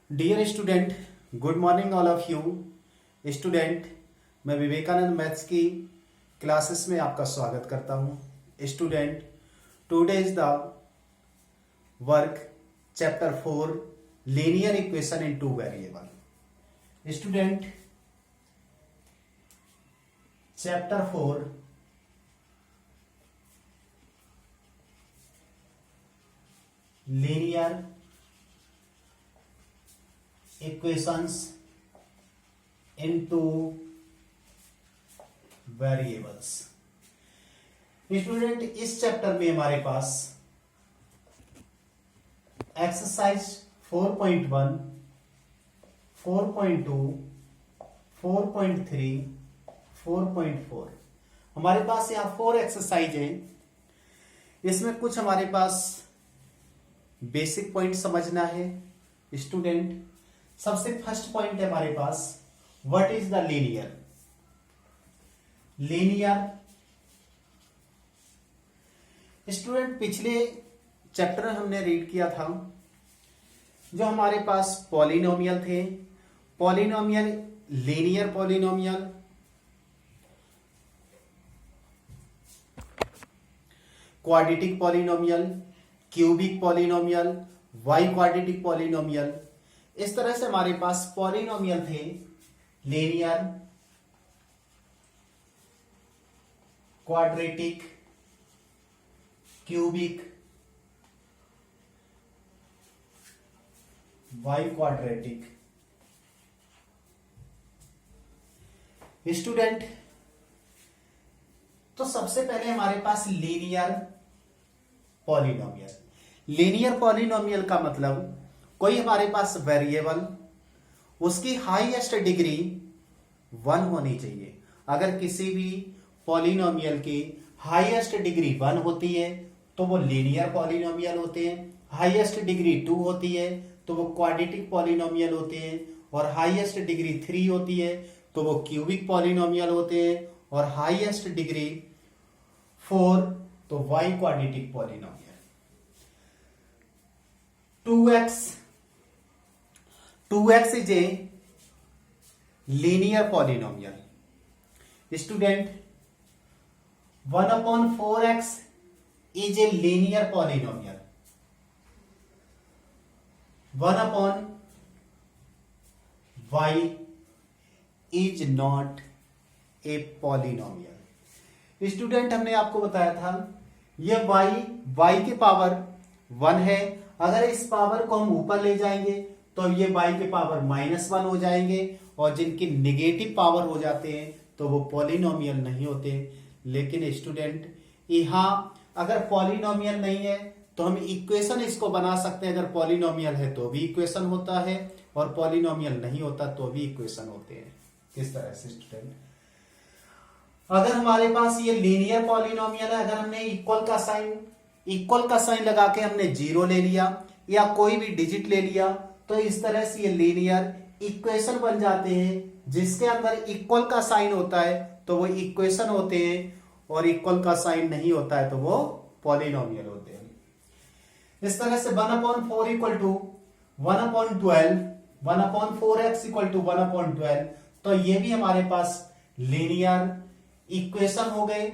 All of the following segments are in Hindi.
Dear student, good morning all of you. Student, मैं विवेकानंद मैथ्स की क्लासेस में आपका स्वागत करता हूं। Student, today is the work chapter 4 linear equation in two variable. Student, chapter 4 linear equations into variables. Student, इस चैप्टर में हमारे पास एक्सरसाइज 4.1, 4.2, 4.3, 4.4 हमारे पास यहाँ 4 एक्सरसाइज है। इसमें कुछ हमारे पास बेसिक पॉइंट समझना है। स्टूडेंट, सबसे फर्स्ट पॉइंट है हमारे पास, what is the linear. Student, पिछले चैप्टर हमने रीड किया था, जो हमारे पास पॉलिनोमियल थे, polynomial, linear polynomial, quadratic polynomial, cubic polynomial, Y quadratic polynomial. इस तरह से हमारे पास पॉलिनोमियल थे, linear, quadratic, cubic, biquadratic. Student, तो सबसे पहले हमारे पास लीनियर पॉलिनोमियल। लीनियर पॉलिनोमियल का मतलब कोई हमारे पास वेरिएबल, उसकी हाईएस्ट डिग्री 1 होनी चाहिए। अगर किसी भी पॉलिनोमियल की हाईएस्ट डिग्री 1 होती है तो वो लीनियर पॉलिनोमियल होते हैं, हाईएस्ट डिग्री 2 होती है तो वो क्वाड्रेटिक पॉलिनोमियल होते हैं, और हाईएस्ट डिग्री 3 होती है तो वो क्यूबिक पॉलिनोमियल होते हैं, और हाईएस्ट डिग्री 4 तो y quadratic polynomial. 2x is a linear polynomial. Student, 1/4x is a linear polynomial. 1/y is not a polynomial. Student, हमने आपको बताया था ये y के पावर 1 है। अगर इस पावर को हम ऊपर ले जाएंगे तो ये y के पावर -1 हो जाएंगे, और जिनकी निगेटिव पावर हो जाते हैं तो वो पॉलिनोमियल नहीं होते। लेकिन स्टूडेंट, यहां अगर पॉलिनोमियल नहीं है तो हम इक्वेशन इसको बना सकते हैं। अगर पॉलिनोमियल है तो भी इक्वेशन होता है, और पॉलिनोमियल नहीं होता तो भी इक्वेशन होते हैं। किस तरह से स्टूडेंट, अगर हमारे पास ये लीनियर पॉलिनोमियल है, अगर हमने इक्वल का साइन लगा के हमने 0 ले लिया या कोई भी डिजिट ले लिया, तो इस तरह से ये लीनियर इक्वेशन बन जाते हैं। जिसके अंदर इक्वल का साइन होता है तो वो इक्वेशन होते हैं, और इक्वल का साइन नहीं होता है तो वो पॉलिनोमियल होते हैं। इस तरह से 1/4 equal to 1/12, 1/4x equal to 1/12, तो ये भी हमारे पास लीनियर इक्वेशन हो गए।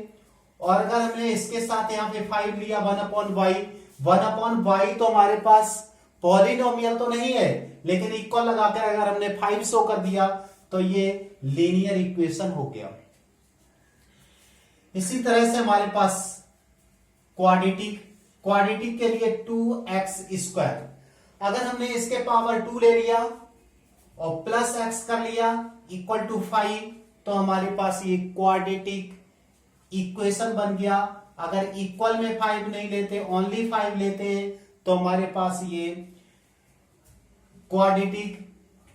और अगर हमने इसके साथ यहां पे 5 लिया, 1/y तो हमारे पास पॉलिनोमियल तो नहीं है, लेकिन इक्वल लगाकर अगर हमने 5 शो कर दिया तो ये लीनियर इक्वेशन हो गया। इसी तरह से हमारे पास क्वाड्रेटिक के लिए 2x², अगर हमने इसके पावर 2 ले लिया और प्लस x कर लिया इक्वल टू 5, तो हमारे पास ये क्वाड्रेटिक इक्वेशन बन गया। अगर इक्वल में 5 नहीं लेते, ओनली 5 लेते हैं, तो हमारे पास ये क्वाड्रेटिक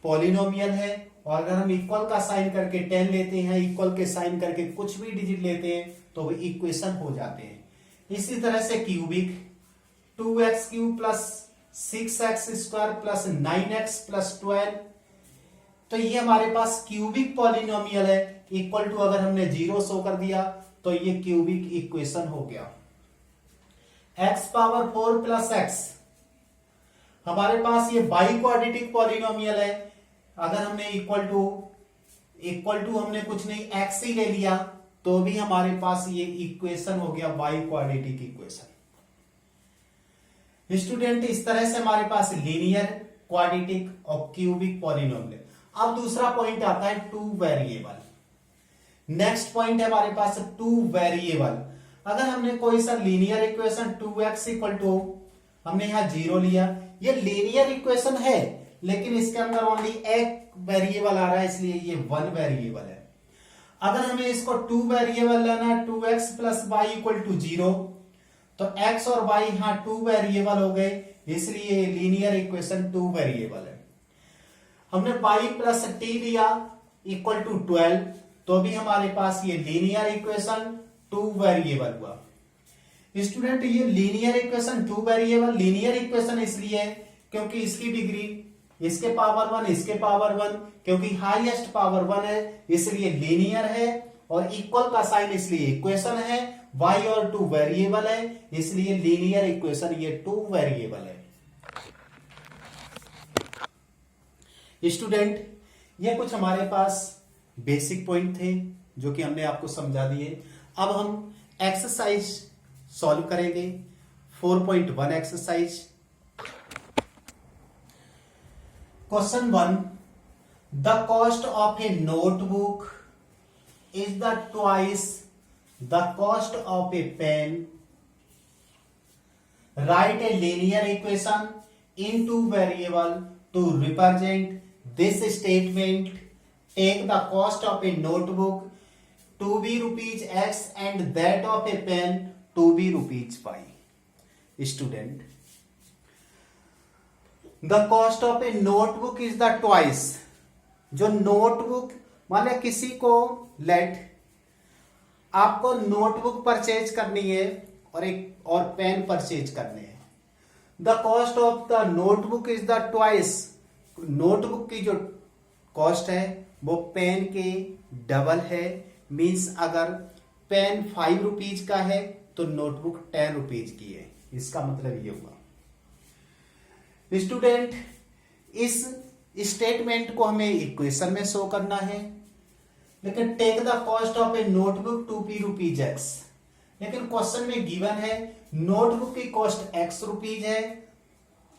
पॉलिनोमियल है। और अगर हम इक्वल का साइन करके 10 लेते हैं, इक्वल के साइन करके कुछ भी डिजिट लेते हैं, तो वो इक्वेशन हो जाते हैं। इसी तरह से cubic, 2x³ plus 6x² plus 9x plus 12, तो ये हमारे पास क्यूबिक पॉलिनोमियल है। इक्वल टू अगर हमने 0 शो कर दिया तो ये क्यूबिक इक्वेशन हो गया। x⁴ प्लस x, हमारे पास ये बाई क्वाड्रेटिक पॉलिनोमियल है। अगर हमने इक्वल टू हमने कुछ नहीं एक्स ही ले लिया तो भी हमारे पास ये इक्वेशन हो गया बाई क्वाड्रेटिक इक्वेशन। स्टूडेंट इस तरह से हमारे पास लीनियर, क्वाड्रेटिक और क्यूबिक पॉलिनोमियल। अब दूसरा पॉइंट आता है टू वेरिएबल। नेक्स्ट पॉइंट है हमारे पास टू वेरिएबल। अगर हमने कोई सा linear equation 2x equal to हमने यहां 0 लिया, ये लीनियर इक्वेशन है लेकिन इसके अंदर ओनली एक वेरिएबल आ रहा है इसलिए ये 1 वेरिएबल है। अगर हमें इसको 2 वेरिएबल लेना है 2x plus Y equal to 0 तो x और y यहां 2 वेरिएबल हो गए इसलिए लीनियर इक्वेशन 2 वेरिएबल है। हमने y प्लस t लिया इक्वल टू 12 तो भी हमारे पास ये लीनियर इक्वेशन 2 वेरिएबल हुआ। स्टूडेंट ये linear equation 2 variable linear equation इसलिए है क्योंकि इसकी डिग्री इसके पावर 1 इसके पावर 1, क्योंकि हाईएस्ट पावर 1 है इसलिए लीनियर है, और इक्वल का साइन इसलिए इक्वेशन है, y और 2 वेरिएबल है इसलिए लीनियर इक्वेशन ये 2 वेरिएबल है। स्टूडेंट ये कुछ हमारे पास बेसिक पॉइंट थे जो कि हमने आपको समझा दिए। अब हम एक्सरसाइज सॉल्व करेंगे। 4.1 exercise. Question 1, the cost of a notebook is the twice the cost of a pen. Write a linear equation in two variable to represent this statement. Take the cost of a notebook to be rupees x and that of a pen to be rupees y. Student, the cost of a notebook is the twice. जो नोटबुक मान लिया किसी को आपको नोटबुक परचेज करनी है और पेन परचेज करने हैं। The cost of the notebook is the twice. Notebook की जो कॉस्ट है वो पेन के डबल है। मीन्स अगर पेन 5 रुपीज का है तो नोटबुक 10 रुपीज की है। इसका मतलब ये हुआ। स्टूडेंट इस स्टेटमेंट को हमें इक्वेशन में शो करना है, लेकिन take the cost of a notebook to be rupees x. लेकिन क्वेश्चन में गिवन है नोटबुक की कॉस्ट x रुपीज है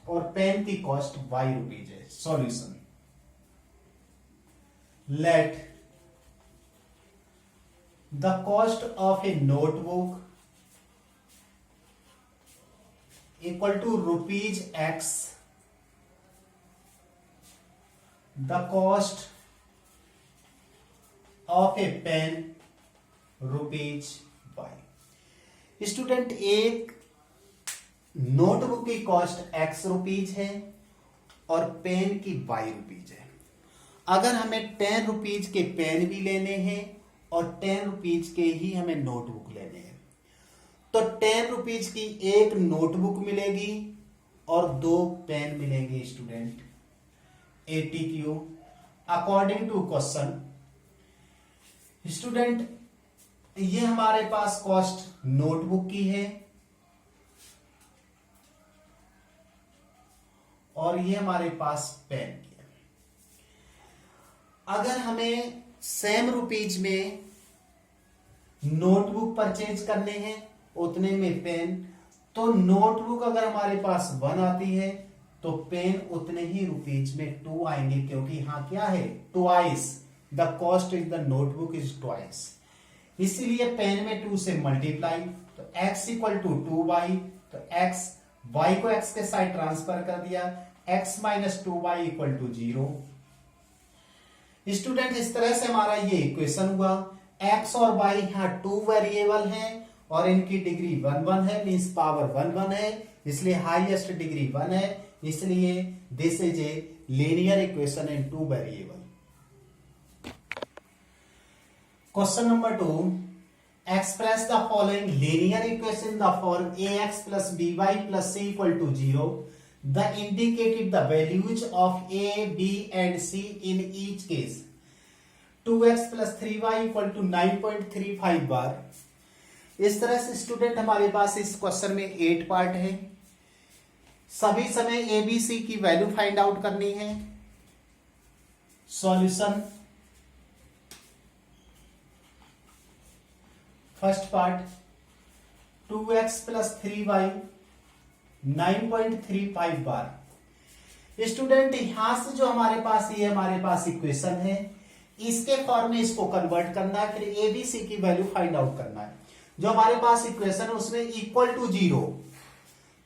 और पेन की कॉस्ट y रुपीज है। Solution, let the cost of a notebook equal to rupees x, the cost of a pen rupees y। Student एक नोटबुक की कॉस्ट x रुपीज है और पेन की y रुपीज है। अगर हमें 10 रुपीज के पेन भी लेने हैं और 10 रुपीज के ही हमें नोटबुक लेने हैं तो 10 रुपीज की एक नोटबुक मिलेगी और 2 पेन मिलेंगे। Student ATQ according to question. Student ये हमारे पास कॉस्ट नोटबुक की है और ये हमारे पास पेन की है। अगर हमें सेम रुपीज में नोटबुक परचेज करने हैं उतने में पेन, तो नोटबुक अगर हमारे पास 1 आती है तो पेन उतने ही रुपीज में 2 आएंगे, क्योंकि यहां क्या है twice the cost is the notebook is twice. इसीलिए पेन में 2 से मल्टीप्लाई तो x इक्वल टू 2y, तो x y को x के साइड ट्रांसफर कर दिया, x minus 2y equal to 0। Student इस तरह से हमारा ये इक्वेशन हुआ। x और y यहां 2 वेरिएबल हैं और इनकी डिग्री 1 1 है, मींस पावर 1 1 है, इसलिए हाईएस्ट डिग्री 1 है, इसलिए this is a linear equation in 2 variable. Question number 2, express the following linear equation in the form ax plus by plus c equal to 0। The indicated the values of a, b and c in each case। 2x plus 3y equal to 9.35 बार। इस तरह से स्टूडेंट हमारे पास इस क्वेश्चन में 8 पार्ट है। सभी समय ए बी सी की वैल्यू फाइंड आउट करनी है। Solution, first part 2x plus 3y 9.35 बार। स्टूडेंट यहां से जो हमारे पास ये हमारे पास इक्वेशन है, इसके फॉर्म में इसको कन्वर्ट करना है, फिर ए बी सी की वैल्यू फाइंड आउट करना है। जो हमारे पास इक्वेशन है उसमें इक्वल टू 0,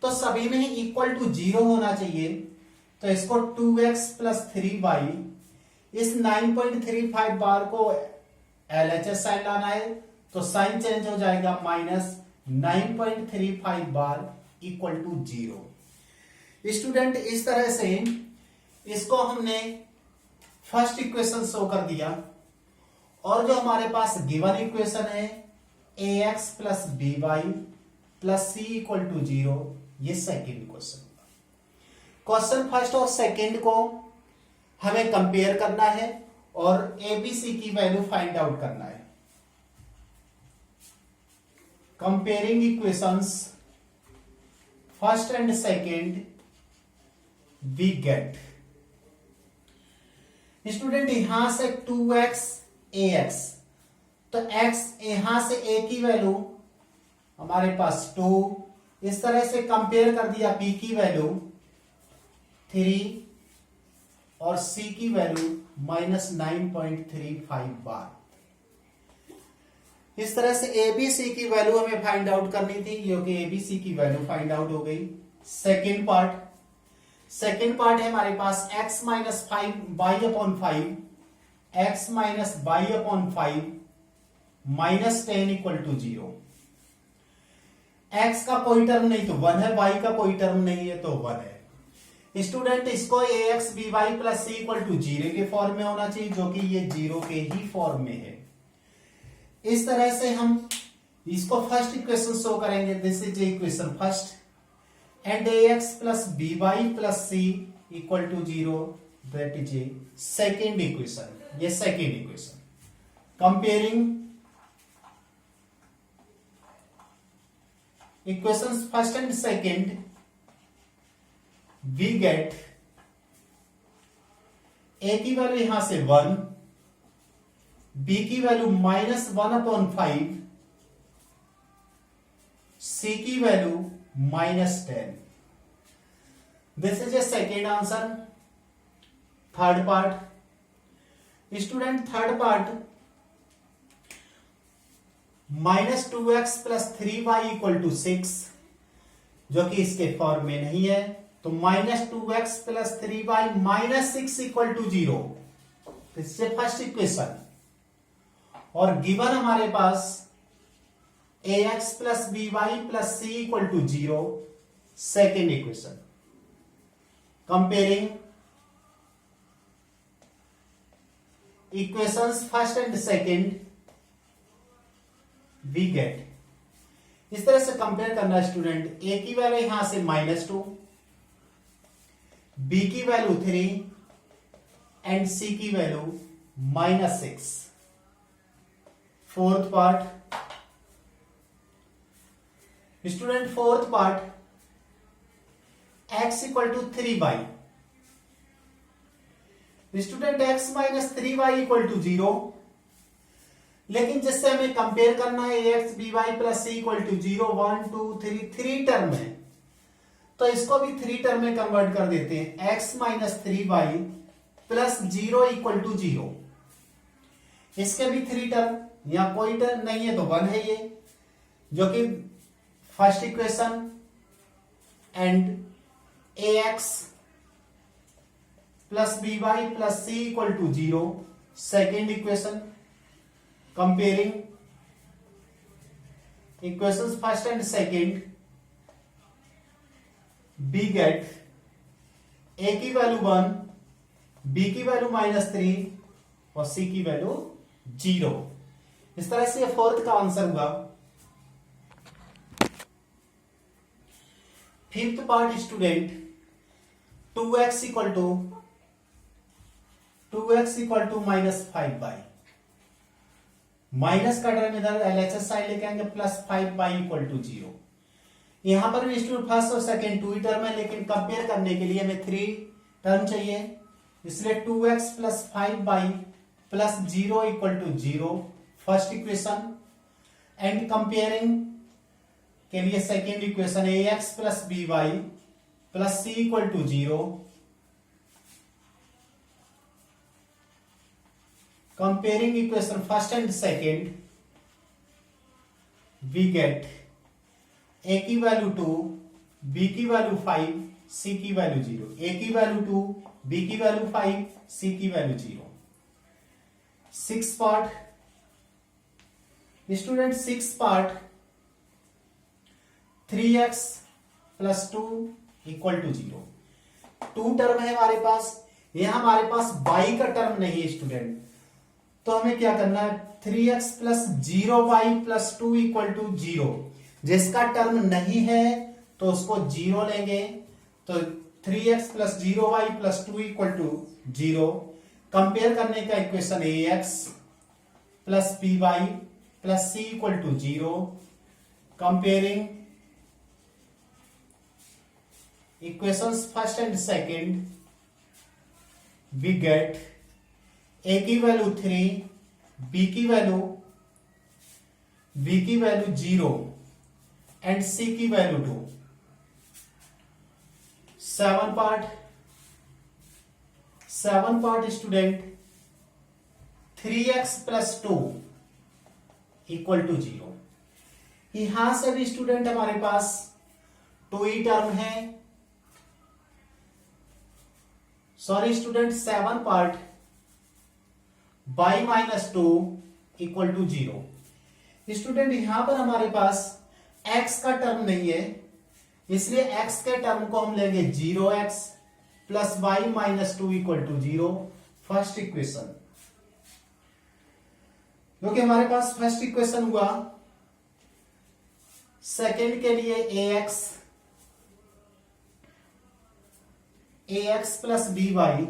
तो सभी में ही इक्वल टू 0 होना चाहिए। तो इसको 2x प्लस 3y, इस 9.35 बार को LHS साइन लाना है, तो साइन चेंज हो जाएगा, माइनस 9.35 बार इक्वल टू 0। स्टूडेंट इस तरह से इसको हमने फर्स्ट इक्वेशन शो कर दिया, और जो हमारे पास गिवन इक्वेशन है ax plus b y plus c equal to 0, ये सेकेंड इक्वेशन। क्वेश्चन फर्स्ट और सेकेंड को हमें कंपेयर करना है और एबीसी की वैल्यू फाइंड आउट करना है। Comparing equations first and second, we get student यहां से 2x ax, तो x यहां से a की वैल्यू हमारे पास 2, इस तरह से कंपेयर कर दिया, b की वैल्यू 3 और c की वैल्यू माइनस 9.35 बार। इस तरह से ए बी सी की वैल्यू हमें फाइंड आउट करनी थी, क्योंकि ए बी सी की वैल्यू फाइंड आउट हो गई। सेकेंड पार्ट है हमारे पास x minus 5 by upon 5, x minus by upon 5 minus 10 equal to 0। x का कोई टर्म नहीं तो 1 है, y का कोई टर्म नहीं है तो 1 है। स्टूडेंट इसको ax by plus c equal to 0 के फॉर्म में होना चाहिए, जो कि ये 0 के ही फॉर्म में है। इस तरह से हम इसको फर्स्ट इक्वेशन शो करेंगे, this is equation first, and ax plus by plus c equal to 0, that is a second equation. ये second equation. Comparing equations first and second, we get a की वैल्यू यहां से 1, b की वैल्यू माइनस 1 अपॉन 5, c की value minus 10। This is a second answer. Third part student, third part minus 2x plus 3y equal to 6, जो कि इसके फॉर्म में नहीं है, तो minus 2x plus 3y minus 6 equal to 0, इससे फर्स्ट इक्वेशन। और गिवन हमारे पास ax plus by plus c equal to 0, second equation. Comparing equations first and second, we get इस तरह से कंपेयर करना स्टूडेंट, a की वैल्यू यहां से माइनस 2, b की वैल्यू 3 एंड c की value minus 6। Fourth part student, fourth part x equal to 3y, student x minus 3y equal to 0, लेकिन जिससे हमें कंपेयर करना है ax by plus c equal to 0, 1 2 3, 3 term है, तो इसको भी 3 टर्म में कन्वर्ट कर देते हैं। x minus 3y plus 0 equal to 0, इसके भी 3 टर्म, यहां कोई टर्म नहीं है तो 1 है ये, जो कि first equation, and ax plus by plus c equal to 0, second equation. Comparing equations first and second, we get a की वैल्यू 1, b की वैल्यू माइनस 3 और c की वैल्यू 0। इस तरह से फोर्थ का आंसर हुआ। Fifth part student, 2x equal to minus 5 by, minus का टर्म इधर LHS साइड लेके आएंगे, प्लस 5 बाई इक्वल टू 0। यहां पर भी स्टूडेंट फर्स्ट और सेकेंड 2 ही टर्म है, लेकिन कंपेयर करने के लिए हमें 3 टर्म चाहिए, इसलिए 2x plus 5y plus 0 equal to 0 first equation, and comparing के लिए second equation ax plus by plus c equal to 0, comparing equation first and second, we get a की वैल्यू 2, b की वैल्यू 5, c की वैल्यू 0, a की वैल्यू 2, b की वैल्यू 5, c की value 0। 6 part student, 6 part 3x plus 2 equal to 0। 2 term है हमारे पास, यहां हमारे पास y का टर्म नहीं है स्टूडेंट, तो हमें क्या करना है, 3x plus 0y plus 2 equal to 0। जिसका टर्म नहीं है तो उसको 0 लेंगे, तो 3x plus 0y plus 2 equal to 0। Compare करने का equation ax plus by plus c equal to 0, comparing equations first and second, we get a की वैल्यू 3, b की वैल्यू 0 एंड c की value 2। 7 part student, 3x plus 2 equal to 0। यहां से भी स्टूडेंट हमारे पास 2 ही टर्म है, sorry student 7 part, y minus 2 equal to 0। Student यहां पर हमारे पास x का टर्म नहीं है, इसलिए x के टर्म को हम लेंगे 0x plus y minus 2 equal to 0 first equation, क्योंकि हमारे पास फर्स्ट इक्वेशन हुआ। सेकेंड के लिए ax plus by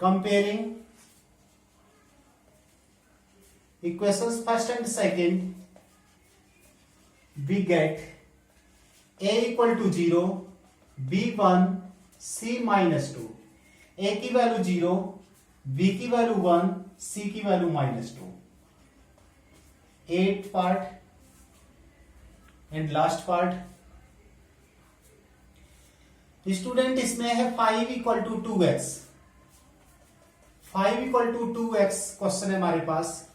comparing equations first and second, we get a equal to 0, b 1, c minus 2, a की वैल्यू 0, b की वैल्यू 1, c की value minus 2। 8 part and last part student, इसमें है 5 equal to 2x, 5 equal to 2x question है हमारे पास।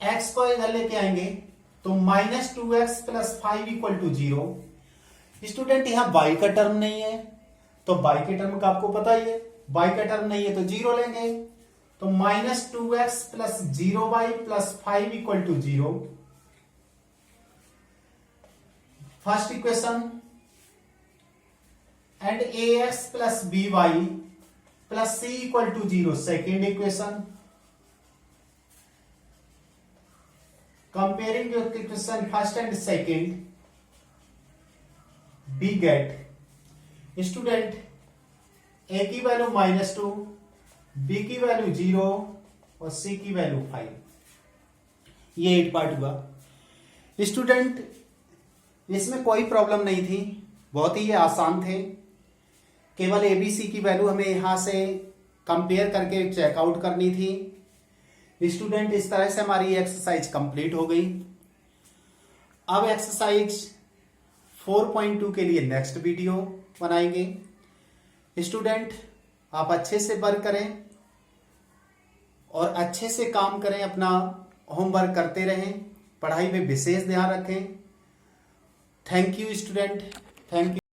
x को इधर लेके आएंगे तो minus 2x plus 5 equal to 0। Student यहां y का टर्म नहीं है, तो y के टर्म का आपको पता ही है, y का टर्म नहीं है तो 0 लेंगे, तो minus 2x plus 0y plus 5 equal to 0 first equation, and ax plus by plus c equal to 0 second equation, comparing your equation first and second, we get student a की वैल्यू माइनस 2, b की वैल्यू 0 और c की वैल्यू 5। ये 8 पार्ट हुआ स्टूडेंट, इसमें कोई प्रॉब्लम नहीं थी, बहुत ही आसान थे, केवल ABC की वैल्यू हमें यहां से कंपेयर करके चेकआउट करनी थी। स्टूडेंट इस तरह से हमारी एक्सरसाइज कंप्लीट हो गई। अब एक्सरसाइज 4.2 के लिए नेक्स्ट वीडियो बनाएंगे। स्टूडेंट आप अच्छे से वर्क करें और अच्छे से काम करें, अपना होमवर्क करते रहें, पढ़ाई में विशेष ध्यान रखें। Thank you student, thank you.